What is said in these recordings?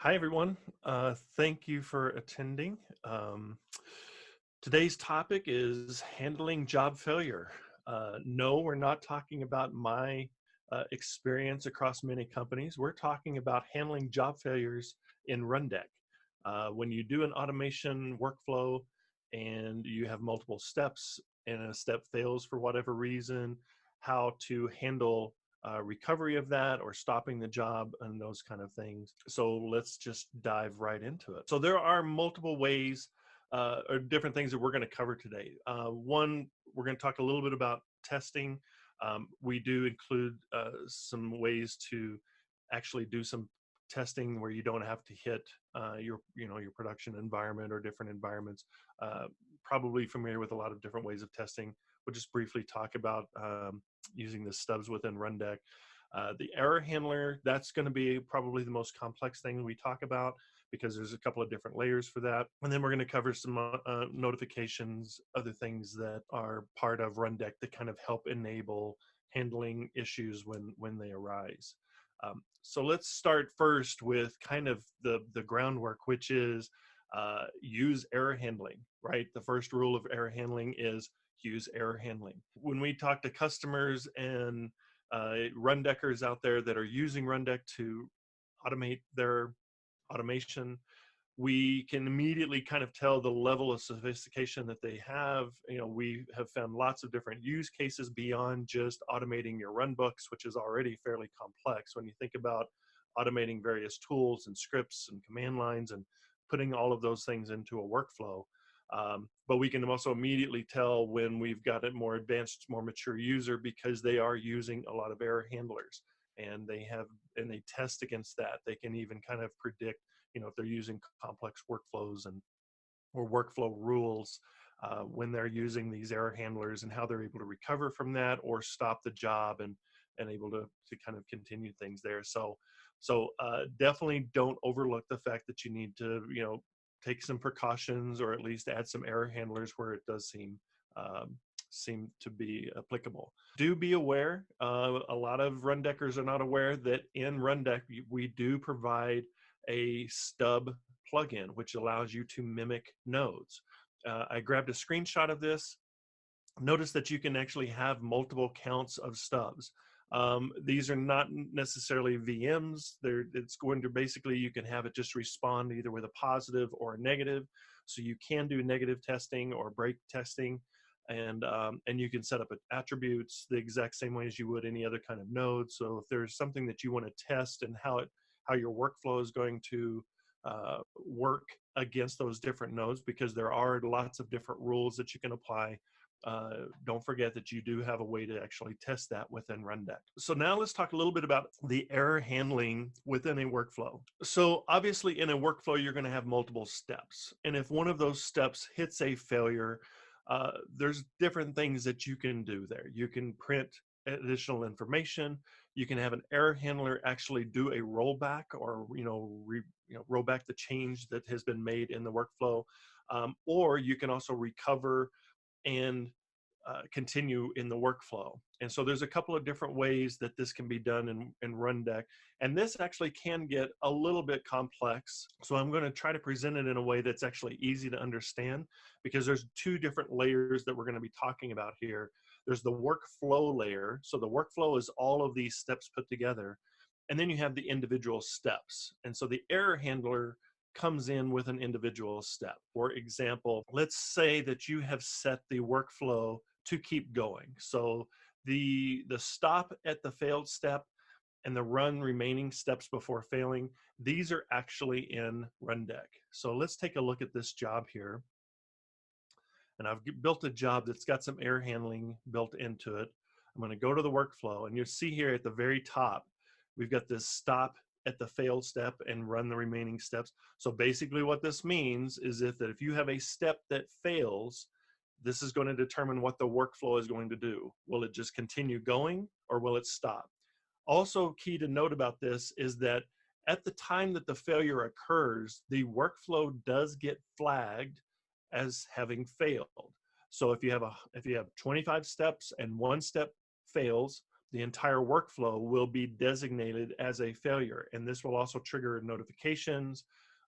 Hi, everyone. Thank you for attending. Um, Today's topic is handling job failure. No, we're not talking about my experience across many companies. We're talking about handling job failures in Rundeck. When you do an automation workflow and you have multiple steps and a step fails for whatever reason, how to handle recovery of that or stopping the job and those kind of things. So let's just dive right into it. So there are multiple ways or different things that we're going to cover today. One, we're going to talk a little bit about testing. We do include some ways to actually do some testing where you don't have to hit your production environment or different environments. Probably familiar with a lot of different ways of testing. We'll just briefly talk about using the stubs within Rundeck. The error handler, that's going to be probably the most complex thing we talk about because there's a couple of different layers for that. And then we're going to cover some notifications, other things that are part of Rundeck that kind of help enable handling issues when they arise. So let's start first with kind of the groundwork, which is use error handling, right? The first rule of error handling is use error handling. When we talk to customers and Rundeckers out there that are using Rundeck to automate their automation, we can immediately kind of tell the level of sophistication that they have. We have found lots of different use cases beyond just automating your run books, which is already fairly complex. When you think about automating various tools and scripts and command lines and putting all of those things into a workflow. But we can also immediately tell when we've got a more advanced, more mature user because they are using a lot of error handlers and they test against that. They can even kind of predict, if they're using complex workflows or workflow rules when they're using these error handlers and how they're able to recover from that or stop the job and able to kind of continue things there. So definitely don't overlook the fact that you need to, take some precautions or at least add some error handlers where it does seem to be applicable. Do be aware, a lot of Rundeckers are not aware that in Rundeck, we do provide a stub plugin, which allows you to mimic nodes. I grabbed a screenshot of this. Notice that you can actually have multiple counts of stubs. These are not necessarily VMs. It's going to basically, you can have it just respond either with a positive or a negative. So you can do negative testing or break testing, and you can set up attributes the exact same way as you would any other kind of node. So if there's something that you want to test and how your workflow is going to work against those different nodes, because there are lots of different rules that you can apply. Don't forget that you do have a way to actually test that within Rundeck. So now let's talk a little bit about the error handling within a workflow. So obviously in a workflow, you're going to have multiple steps. And if one of those steps hits a failure, there's different things that you can do there. You can print additional information. You can have an error handler actually do a rollback or, roll back the change that has been made in the workflow. Or you can also recover and continue in the workflow. And so there's a couple of different ways that this can be done in Rundeck. And this actually can get a little bit complex. So I'm going to try to present it in a way that's actually easy to understand, because there's two different layers that we're going to be talking about here. There's the workflow layer. So the workflow is all of these steps put together. And then you have the individual steps. And so the error handler comes in with an individual step. For example, let's say that you have set the workflow to keep going. So the stop at the failed step and the run remaining steps before failing, these are actually in Rundeck. So let's take a look at this job here. And I've built a job that's got some error handling built into it. I'm going to go to the workflow, and you'll see here at the very top, we've got this stop at the failed step and run the remaining steps. So basically what this means is that if you have a step that fails, this is going to determine what the workflow is going to do. Will it just continue going or will it stop? Also key to note about this is that at the time that the failure occurs, the workflow does get flagged as having failed. So if you have 25 steps and one step fails, the entire workflow will be designated as a failure. And this will also trigger notifications,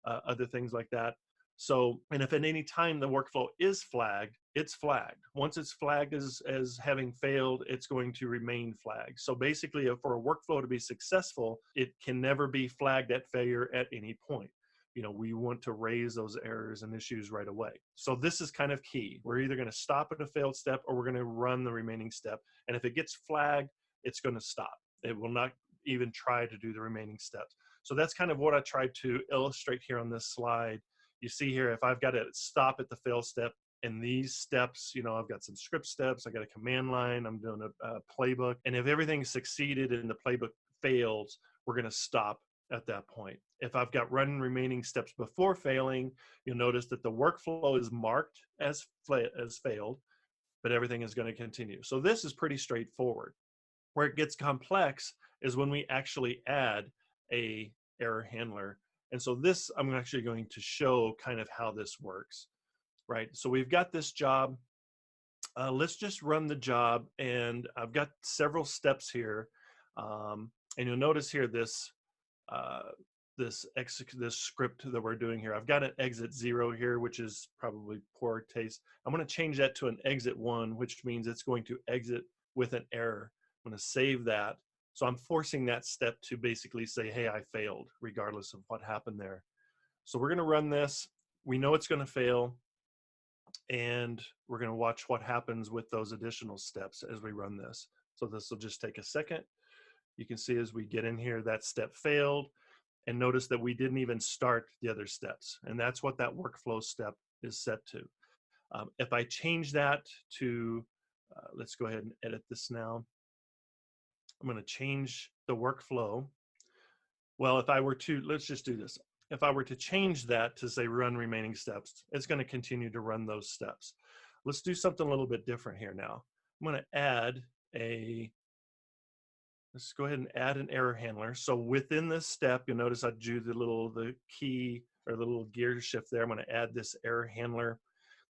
other things like that. So, and if at any time the workflow is flagged, it's flagged. Once it's flagged as having failed, it's going to remain flagged. So basically, for a workflow to be successful, it can never be flagged at failure at any point. You know, we want to raise those errors and issues right away. So this is kind of key. We're either going to stop at a failed step or we're going to run the remaining step. And if it gets flagged, it's going to stop. It will not even try to do the remaining steps. So that's kind of what I tried to illustrate here on this slide. You see here, if I've got to stop at the fail step in these steps, you know, I've got some script steps, I got a command line, I'm doing a playbook. And if everything succeeded and the playbook fails, we're going to stop at that point. If I've got run remaining steps before failing, you'll notice that the workflow is marked as failed, but everything is going to continue. So this is pretty straightforward. Where it gets complex is when we actually add a error handler. And so this, I'm actually going to show kind of how this works, right? So we've got this job. Let's just run the job, and I've got several steps here. And you'll notice here this script that we're doing here. I've got an exit 0 here, which is probably poor taste. I'm going to change that to an exit 1, which means it's going to exit with an error. I'm going to save that. So I'm forcing that step to basically say, hey, I failed, regardless of what happened there. So we're going to run this. We know it's going to fail, and we're going to watch what happens with those additional steps as we run this. So this will just take a second. You can see as we get in here, that step failed, and notice that we didn't even start the other steps. And that's what that workflow step is set to. If I change that to, let's go ahead and edit this now. I'm going to change the workflow. Well, if I were to, let's just do this. If I were to change that to say run remaining steps, it's going to continue to run those steps. Let's do something a little bit different here now. I'm going to add let's go ahead and add an error handler. So within this step, you'll notice I do the key or the little gear shift there. I'm going to add this error handler.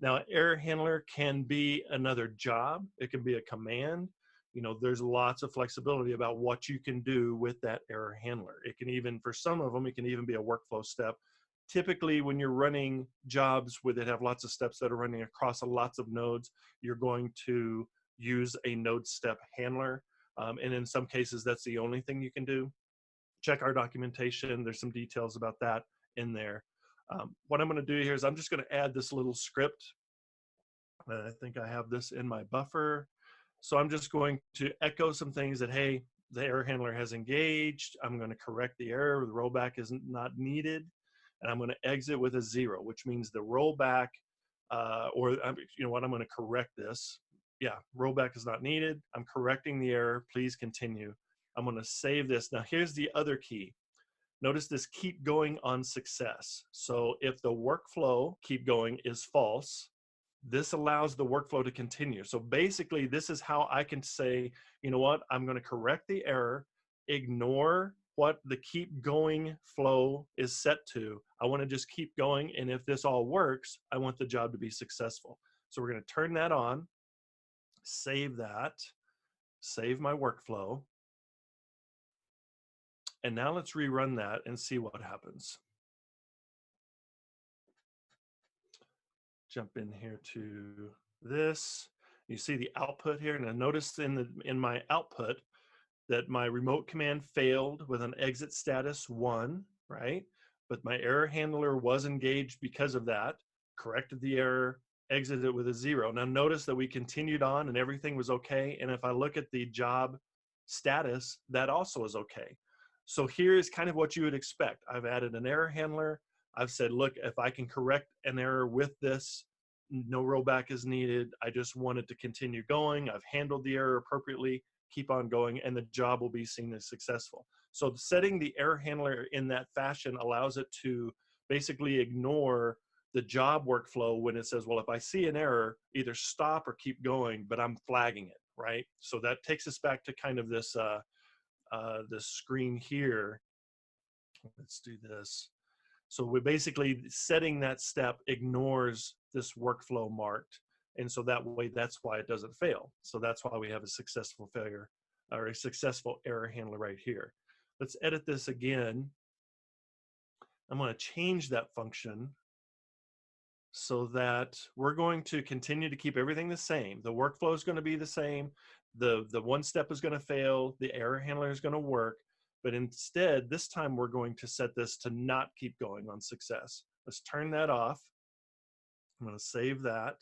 Now, an error handler can be another job. It can be a command. You know, there's lots of flexibility about what you can do with that error handler. It can even, for some of them, it can even be a workflow step. Typically, when you're running jobs where they have lots of steps that are running across lots of nodes, you're going to use a node step handler. And in some cases, that's the only thing you can do. Check our documentation. There's some details about that in there. What I'm going to do here is I'm just going to add this little script. I think I have this in my buffer. So I'm just going to echo some things that, hey, the error handler has engaged. I'm going to correct the error. The rollback is not needed. And I'm going to exit with a 0, which means the rollback, or you know what, I'm going to correct this. Yeah, rollback is not needed. I'm correcting the error. Please continue. I'm going to save this. Now, here's the other key. Notice this keep going on success. So if the workflow keep going is false, this allows the workflow to continue. So basically, this is how I can say, you know what, I'm going to correct the error, ignore what the keep going flow is set to. I want to just keep going. And if this all works, I want the job to be successful. So we're going to turn that on, save that, save my workflow. And now let's rerun that and see what happens. Jump in here to this. You see the output here, and I noticed in my output that my remote command failed with an exit status 1, right? But my error handler was engaged because of that, corrected the error, exited with a 0. Now notice that we continued on and everything was okay. And if I look at the job status, that also is okay. So here's kind of what you would expect. I've added an error handler. I've said, look, if I can correct an error with this, no rollback is needed. I just want it to continue going. I've handled the error appropriately, keep on going, and the job will be seen as successful. So setting the error handler in that fashion allows it to basically ignore the job workflow when it says, well, if I see an error, either stop or keep going, but I'm flagging it, right? So that takes us back to kind of this, this screen here. Let's do this. So we're basically setting that step ignores this workflow marked. And so that way, that's why it doesn't fail. So that's why we have a successful failure or a successful error handler right here. Let's edit this again. I'm going to change that function so that we're going to continue to keep everything the same. The workflow is going to be the same. The one step is going to fail. The error handler is going to work. But instead, this time we're going to set this to not keep going on success. Let's turn that off. I'm going to save that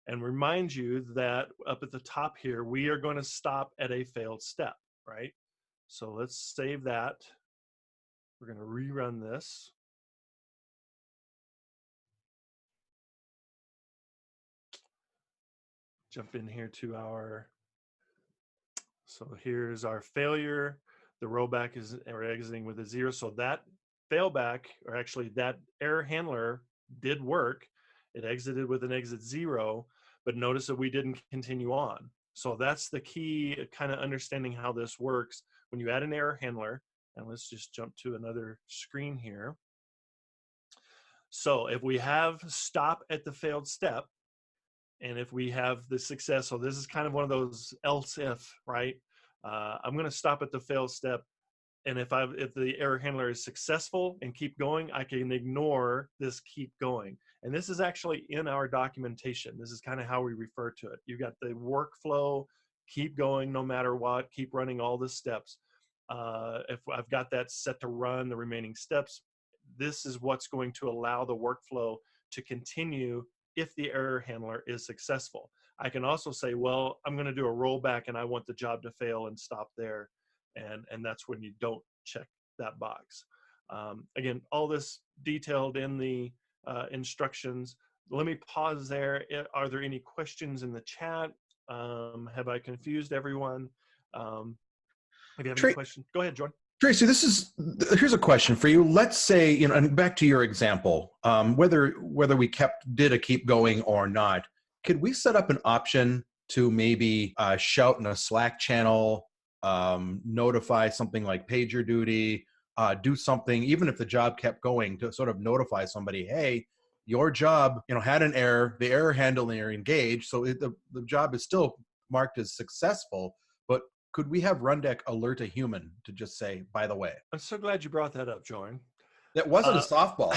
and remind you that up at the top here, we are going to stop at a failed step, right? So let's save that. We're going to rerun this. Jump in here to our, so here's our failure. The rollback is, we're exiting with a 0. So that failback, or actually that error handler did work. It exited with an exit 0, but notice that we didn't continue on. So that's the key, kind of understanding how this works. When you add an error handler, and let's just jump to another screen here. So if we have stop at the failed step, and if we have the success, so this is kind of one of those else if, right? I'm going to stop at the failed step, and if the error handler is successful and keep going, I can ignore this keep going. And this is actually in our documentation. This is kind of how we refer to it. You've got the workflow, keep going no matter what, keep running all the steps. If I've got that set to run the remaining steps, this is what's going to allow the workflow to continue if the error handler is successful. I can also say, well, I'm going to do a rollback and I want the job to fail and stop there. And that's when you don't check that box. Again, all this detailed in the instructions. Let me pause there. Are there any questions in the chat? Have I confused everyone? If you have any questions, go ahead, Jordan. Tracy, here's a question for you. Let's say, and back to your example, whether we did a keep going or not, could we set up an option to maybe shout in a Slack channel, notify something like PagerDuty, do something, even if the job kept going, to sort of notify somebody, hey, your job, had an error, the error handler engaged, so the job is still marked as successful, but could we have Rundeck alert a human to just say, by the way? I'm so glad you brought that up, Jordan. That wasn't a softball.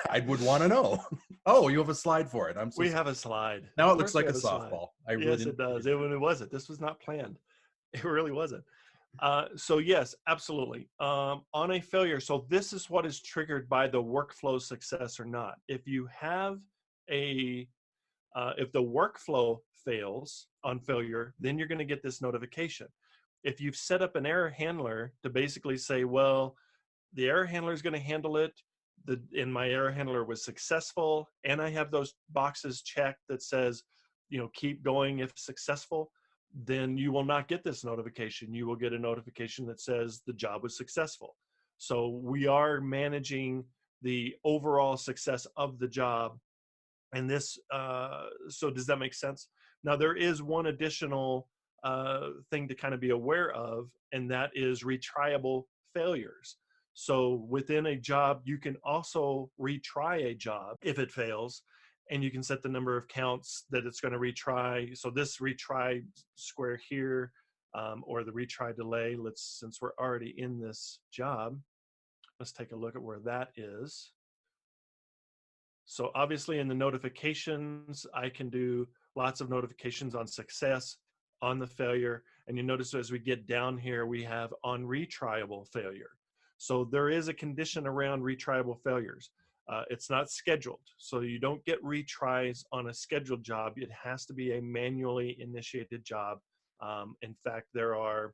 I would want to know. Oh, you have a slide for it. We have a slide. Now it looks like a softball. Yes, it does. It wasn't. This was not planned. It really wasn't. So yes, absolutely. On a failure, so this is what is triggered by the workflow success or not. If you have if the workflow fails on failure, then you're going to get this notification. If you've set up an error handler to basically say, well, the error handler is going to handle it, and my error handler was successful, and I have those boxes checked that says, keep going if successful, then you will not get this notification. You will get a notification that says the job was successful. So we are managing the overall success of the job. And this, so does that make sense? Now, there is one additional thing to kind of be aware of, and that is retryable failures. So within a job, you can also retry a job if it fails, and you can set the number of counts that it's going to retry. So this retry square here, or the retry delay, since we're already in this job, let's take a look at where that is. So obviously in the notifications, I can do lots of notifications on success, on the failure. And you notice as we get down here, we have on retryable failure. So there is a condition around retryable failures. It's not scheduled. So you don't get retries on a scheduled job. It has to be a manually initiated job. In fact, there are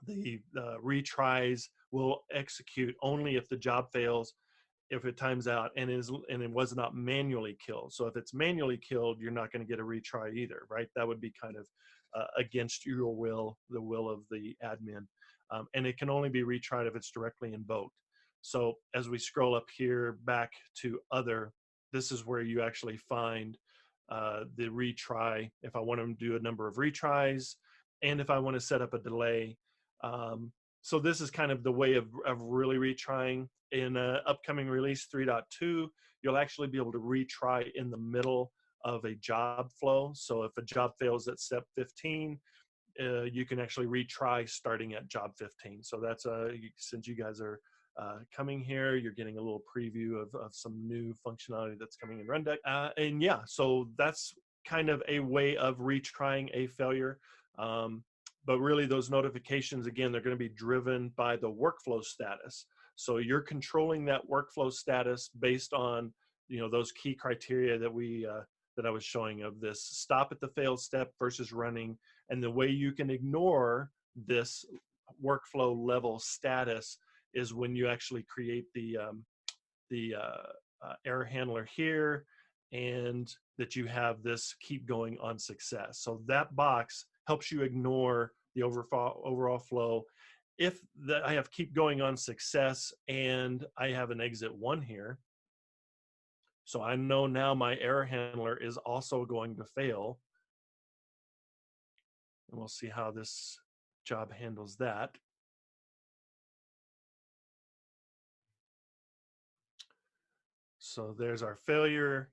the retries will execute only if the job fails, if it times out and it was not manually killed. So if it's manually killed, you're not going to get a retry either, right? That would be kind of against your will, the will of the admin. And it can only be retried if it's directly invoked. So as we scroll up here back to other, this is where you actually find the retry, if I want to do a number of retries, and if I want to set up a delay. So this is kind of the way of really retrying. In upcoming release 3.2, you'll actually be able to retry in the middle of a job flow. So if a job fails at step 15, you can actually retry starting at job 15. So that's since you guys are coming here, you're getting a little preview of some new functionality that's coming in Rundeck. And yeah, so that's kind of a way of retrying a failure. But really those notifications, again, they're going to be driven by the workflow status. So you're controlling that workflow status based on, those key criteria that I was showing of this stop at the failed step versus running. And the way you can ignore this workflow level status is when you actually create the error handler here, and that you have this keep going on success. So that box helps you ignore the overall flow. If I have keep going on success and I have an exit 1 here, so I know now my error handler is also going to fail. And we'll see how this job handles that. So there's our failure.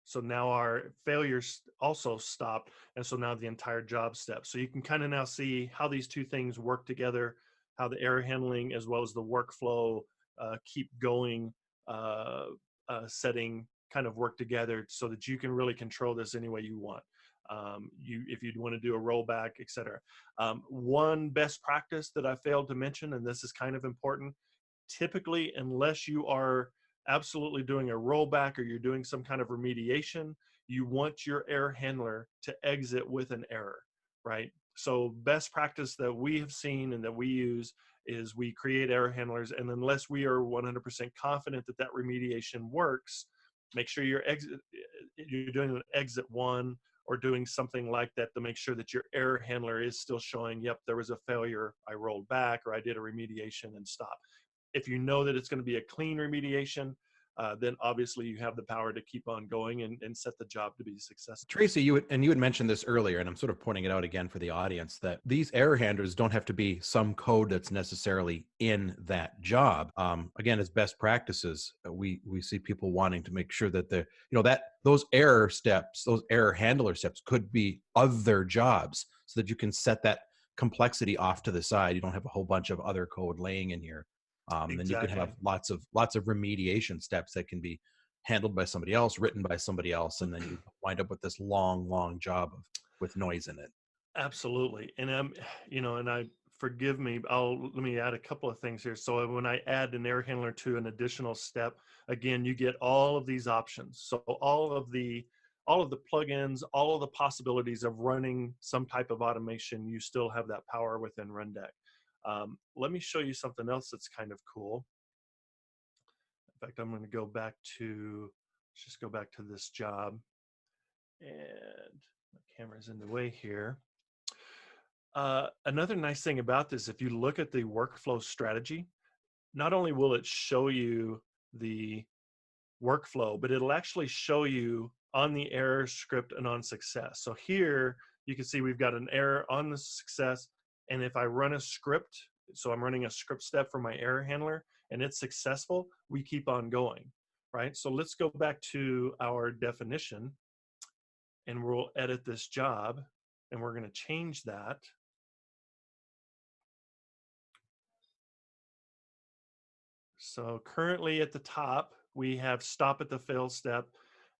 So now our failures also stopped. And so now the entire job step. So you can kind of now see how these two things work together, how the error handling as well as the workflow keep going setting kind of work together so that you can really control this any way you want. If you'd want to do a rollback, etc. One best practice that I failed to mention, and this is kind of important, typically, unless you are absolutely doing a rollback or you're doing some kind of remediation, you want your error handler to exit with an error, right? So best practice that we have seen and that we use is we create error handlers, and unless we are 100% confident that that remediation works, make sure you're doing an exit 1 or doing something like that to make sure that your error handler is still showing, yep, there was a failure, I rolled back, or I did a remediation and stop. If you know that it's going to be a clean remediation, then obviously you have the power to keep on going and set the job to be successful. Tracy, you had mentioned this earlier, and I'm sort of pointing it out again for the audience, that these error handlers don't have to be some code that's necessarily in that job. Again, as best practices, we see people wanting to make sure that those error steps, those error handler steps, could be other jobs, so that you can set that complexity off to the side. You don't have a whole bunch of other code laying in here. Then you can have lots of remediation steps that can be handled by somebody else, written by somebody else, and then you wind up with this long job with noise in it. Absolutely. And forgive me, let me add a couple of things here. So when I add an error handler to an additional step, again, you get all of these options. So all of the plugins, all of the possibilities of running some type of automation, you still have that power within Rundeck. Let me show you something else that's kind of cool. In fact, I'm going to go back to, let's just go back to this job. And my camera's in the way here. Another nice thing about this, if you look at the workflow strategy, not only will it show you the workflow, but it'll actually show you on the error, script, and on success. So here you can see we've got an error on the success. And if I run a script, so I'm running a script step for my error handler and it's successful, we keep on going, right? So let's go back to our definition and we'll edit this job and we're going to change that. So currently at the top, we have stop at the fail step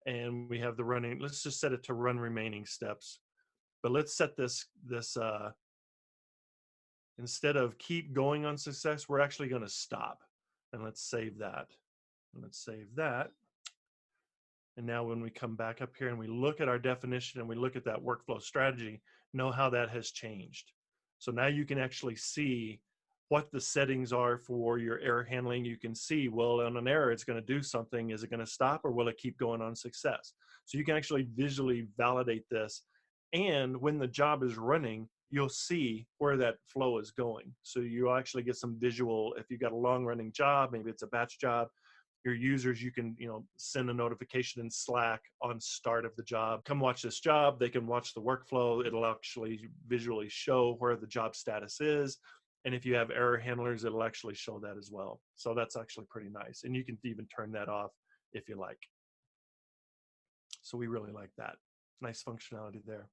and we have the running. Let's just set it to run remaining steps. But let's set this instead of keep going on success, we're actually going to stop. And let's save that. Let's save that. And now when we come back up here and we look at our definition and we look at that workflow strategy, know how that has changed. So now you can actually see what the settings are for your error handling. You can see, well, on an error, it's going to do something. Is it going to stop or will it keep going on success? So you can actually visually validate this. And when the job is running, you'll see where that flow is going. So you'll actually get some visual. If you've got a long running job, maybe it's a batch job, your users, you can send a notification in Slack on start of the job. Come watch this job. They can watch the workflow. It'll actually visually show where the job status is. And if you have error handlers, it'll actually show that as well. So that's actually pretty nice. And you can even turn that off if you like. So we really like that. Nice functionality there.